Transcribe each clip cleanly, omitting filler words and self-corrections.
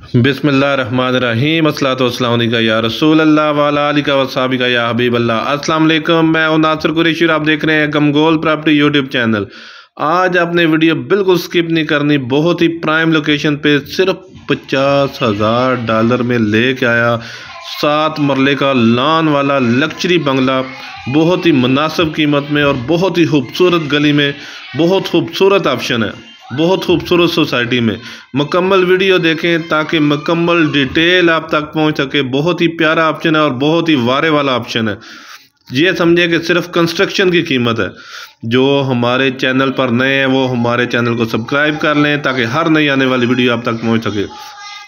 बिस्मिल्लाहिर्रहमानिर्रहीम अस्सलातु वस्सलामु अलैका या रसूल अल्लाह व अला आलिका व सहाबिका या हबीब अल्लाह। अस्सलाम वालेकुम, मैं हूं नासिर कुरैशी और आप देख रहे हैं गमगोल प्रॉपर्टी यूट्यूब चैनल। आज आपने वीडियो बिल्कुल स्किप नहीं करनी। बहुत ही प्राइम लोकेशन पे सिर्फ $50,000 में लेके आया 7 मरले का लॉन वाला लग्जरी बंगला, बहुत ही मुनासिब कीमत में और बहुत ही खूबसूरत गली में, बहुत खूबसूरत ऑप्शन है, बहुत खूबसूरत सोसाइटी में। मुकम्मल वीडियो देखें ताकि मुकम्मल डिटेल आप तक पहुंच सके। बहुत ही प्यारा ऑप्शन है और बहुत ही वारे वाला ऑप्शन है। ये समझे कि सिर्फ कंस्ट्रक्शन की कीमत है। जो हमारे चैनल पर नए हैं वो हमारे चैनल को सब्सक्राइब कर लें ताकि हर नई आने वाली वीडियो आप तक पहुंच सके।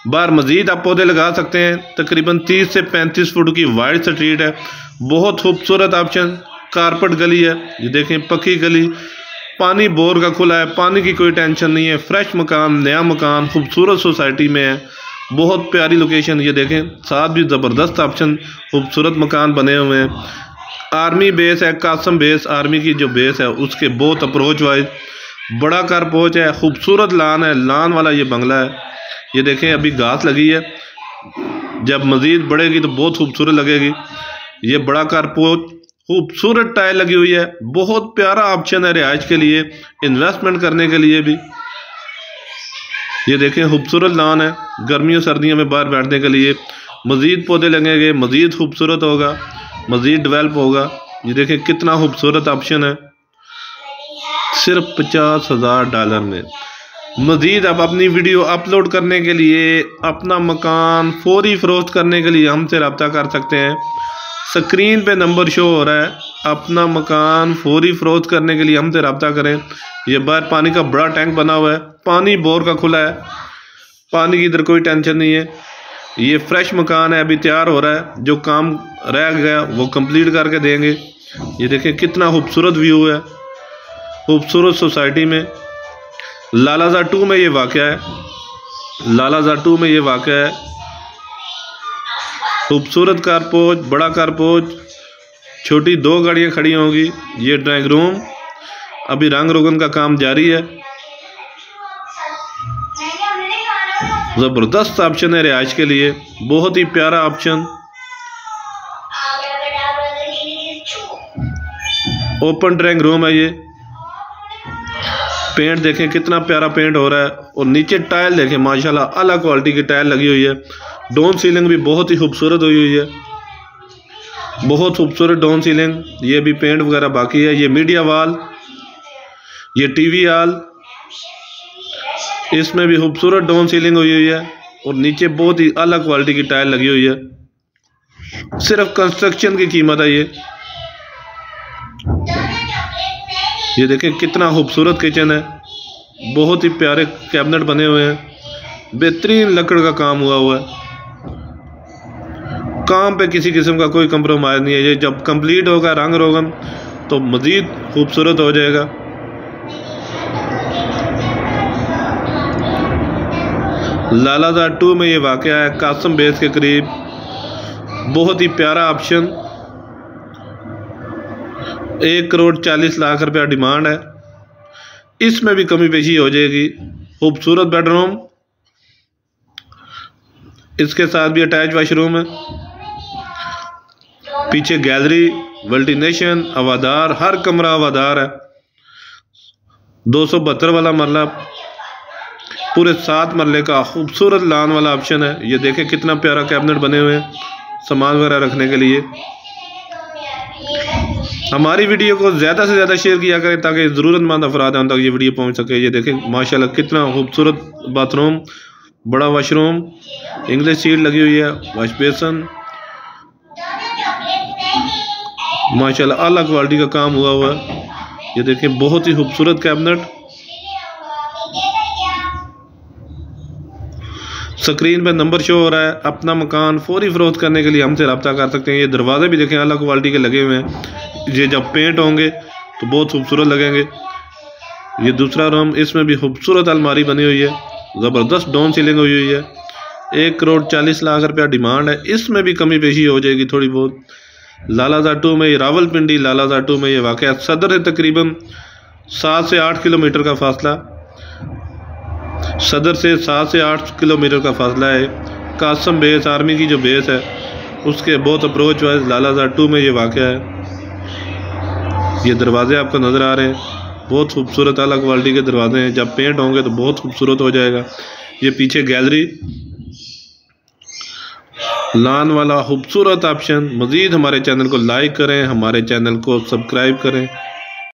बाहर मजीद आप पौधे लगा सकते हैं। तकरीबन 30 से 35 फुट की वाइड स्ट्रीट है। बहुत खूबसूरत ऑप्शन, कारपेट गली है। ये देखें, पक्की गली, पानी बोर का खुला है, पानी की कोई टेंशन नहीं है। फ्रेश मकान, नया मकान, खूबसूरत सोसाइटी में है। बहुत प्यारी लोकेशन। ये देखें, साथ भी ज़बरदस्त ऑप्शन, खूबसूरत मकान बने हुए हैं। आर्मी बेस है, कासम बेस आर्मी की जो बेस है उसके बहुत अप्रोच वाइज बड़ा कार पहुँच है। खूबसूरत लान है, लान वाला ये बंगला है। ये देखें, अभी घास लगी है, जब मज़ीद बढ़ेगी तो बहुत खूबसूरत लगेगी। ये बड़ा कार पहुँच, खूबसूरत टाइल लगी हुई है। बहुत प्यारा ऑप्शन है रिहाइश के लिए, इन्वेस्टमेंट करने के लिए भी। ये देखें, खूबसूरत लॉन है, गर्मियों सर्दियों में बाहर बैठने के लिए। मज़ीद पौधे लगेंगे, मज़ीद खूबसूरत होगा, मज़ीद डेवलप होगा। ये देखें कितना खूबसूरत ऑप्शन है, सिर्फ $50,000 में। मज़ीद आप अपनी वीडियो अपलोड करने के लिए, अपना मकान फौरी फ़रोख्त करने के लिए हमसे रब्ता कर सकते हैं। स्क्रीन पे नंबर शो हो रहा है। अपना मकान फौरी फ़रोख्त करने के लिए हमसे रब्ता करें। ये बाहर पानी का बड़ा टैंक बना हुआ है, पानी बोर का खुला है, पानी की इधर कोई टेंशन नहीं है। ये फ्रेश मकान है, अभी तैयार हो रहा है। जो काम रह गया वो कंप्लीट करके देंगे। ये देखें कितना खूबसूरत व्यू है, खूबसूरत सोसाइटी में। लालाजा 2 में ये वाक़या है, लालाजा 2 में ये वाक़या है। खूबसूरत कारपोच, बड़ा कारपोच, छोटी 2 गाड़ियाँ खड़ी होंगी। ये ड्राइंग रूम, अभी रंग रोगन का काम जारी है। ज़बरदस्त ऑप्शन है रिहाइश के लिए, बहुत ही प्यारा ऑप्शन। ओपन ड्राइंग रूम है ये। पेंट देखें कितना प्यारा पेंट हो रहा है, और नीचे टाइल देखें, माशाल्लाह अलग क्वालिटी की टाइल लगी हुई है। डाउन सीलिंग भी बहुत ही खूबसूरत हुई हुई है, बहुत खूबसूरत डाउन सीलिंग। ये भी पेंट वगैरह बाकी है। ये मीडिया वॉल, ये टीवी हॉल, इसमें भी खूबसूरत डाउन सीलिंग हुई हुई है, और नीचे बहुत ही अलग क्वालिटी की टाइल लगी हुई है। सिर्फ कंस्ट्रक्शन की कीमत है ये। ये देखें कितना खूबसूरत किचन है, बहुत ही प्यारे कैबिनेट बने हुए हैं, बेहतरीन लकड़ का काम हुआ है। काम पे किसी किस्म का कोई कंप्रोमाइज़ नहीं है। ये जब कंप्लीट होगा रंग रोगन तो मज़ीद खूबसूरत हो जाएगा। लालाजा 2 में ये वाक़या है, कासम बेस के करीब। बहुत ही प्यारा ऑप्शन। 1,40,00,000 रुपया डिमांड है। इसमें भी कमी पेशी हो जाएगी। खूबसूरत बेडरूम, इसके साथ भी अटैच वाशरूम है। पीछे गैलरी, वेंटिलेशन, हवादार, हर कमरा हवादार है। 272 वाला मरला, पूरे 7 मरले का खूबसूरत लॉन वाला ऑप्शन है। ये देखें कितना प्यारा कैबिनेट बने हुए हैं सामान वगैरह रखने के लिए। हमारी वीडियो को ज़्यादा से ज़्यादा शेयर किया करें ताकि ज़रूरतमंद अफराद हैं उन तक ये वीडियो पहुंच सके। ये देखें माशाल्लाह कितना खूबसूरत बाथरूम, बड़ा वाशरूम, इंग्लिश सीट लगी हुई है, वॉश बेसन, माशाल्लाह अलग क्वालिटी का काम हुआ हुआ है। ये देखें बहुत ही खूबसूरत कैबिनेट। स्क्रीन पे नंबर शो हो रहा है। अपना मकान फौरी फ़रोख्त करने के लिए हमसे रब्ता कर सकते हैं। ये दरवाजे भी देखें अलग क्वालिटी के लगे हुए हैं। ये जब पेंट होंगे तो बहुत खूबसूरत लगेंगे। ये दूसरा रूम, इसमें भी खूबसूरत अलमारी बनी हुई है, ज़बरदस्त डाउन सीलिंग हुई हुई है। 1,40,00,000 रुपया डिमांड है। इसमें भी कमी पेशी हो जाएगी थोड़ी बहुत। लालाजा 2 में, रावलपिंडी लालाजा 2 में ये वाक़या सदर है। तकरीबन 7 से 8 किलोमीटर का फासला। सदर से 7 से 8 किलोमीटर का फासला है। कासम बेस आर्मी की जो बेस है उसके बहुत अप्रोच वाइज लालाजाद 2 में ये वाक़या है। ये दरवाजे आपको नज़र आ रहे हैं, बहुत खूबसूरत अलग क्वालिटी के दरवाजे हैं। जब पेंट होंगे तो बहुत खूबसूरत हो जाएगा। ये पीछे गैलरी, लान वाला खूबसूरत ऑप्शन। मज़ीद हमारे चैनल को लाइक करें, हमारे चैनल को सब्सक्राइब करें।